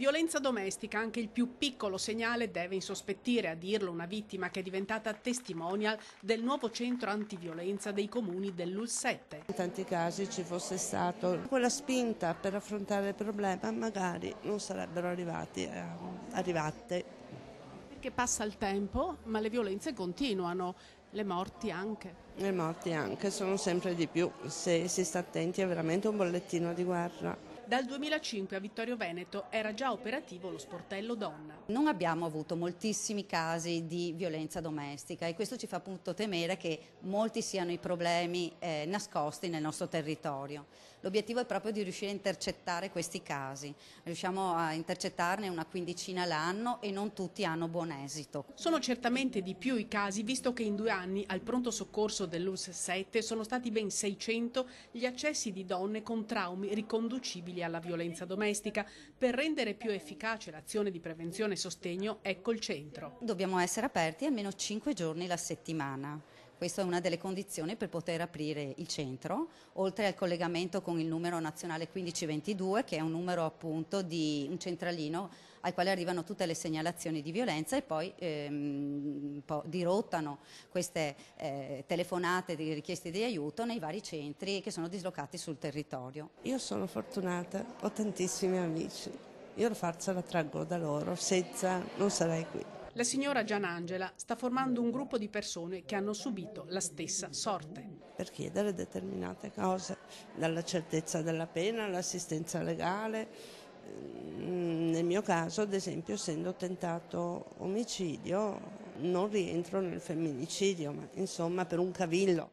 Violenza domestica, anche il più piccolo segnale deve insospettire, a dirlo una vittima che è diventata testimonial del nuovo centro antiviolenza dei comuni dell'Ul7. In tanti casi ci fosse stato quella spinta per affrontare il problema, magari non sarebbero arrivate. Perché passa il tempo, ma le violenze continuano, le morti anche. Le morti anche sono sempre di più, se si sta attenti è veramente un bollettino di guerra. Dal 2005 a Vittorio Veneto era già operativo lo sportello donna. Non abbiamo avuto moltissimi casi di violenza domestica e questo ci fa appunto temere che molti siano i problemi nascosti nel nostro territorio. L'obiettivo è proprio di riuscire a intercettare questi casi. Riusciamo a intercettarne una quindicina l'anno e non tutti hanno buon esito. Sono certamente di più i casi, visto che in 2 anni al pronto soccorso dell'Ul7 sono stati ben 600 gli accessi di donne con traumi riconducibili alla violenza domestica. Per rendere più efficace l'azione di prevenzione e sostegno, ecco il centro. Dobbiamo essere aperti almeno 5 giorni la settimana. Questa è una delle condizioni per poter aprire il centro, oltre al collegamento con il numero nazionale 1522, che è un numero appunto di un centralino al quale arrivano tutte le segnalazioni di violenza e poi dirottano queste telefonate di richieste di aiuto nei vari centri che sono dislocati sul territorio. Io sono fortunata, ho tantissimi amici, io la forza la traggo da loro, senza non sarei qui. La signora Gianangela sta formando un gruppo di persone che hanno subito la stessa sorte. Per chiedere determinate cose, dalla certezza della pena all'assistenza legale. Nel mio caso, ad esempio, essendo tentato omicidio, non rientro nel femminicidio, ma insomma per un cavillo.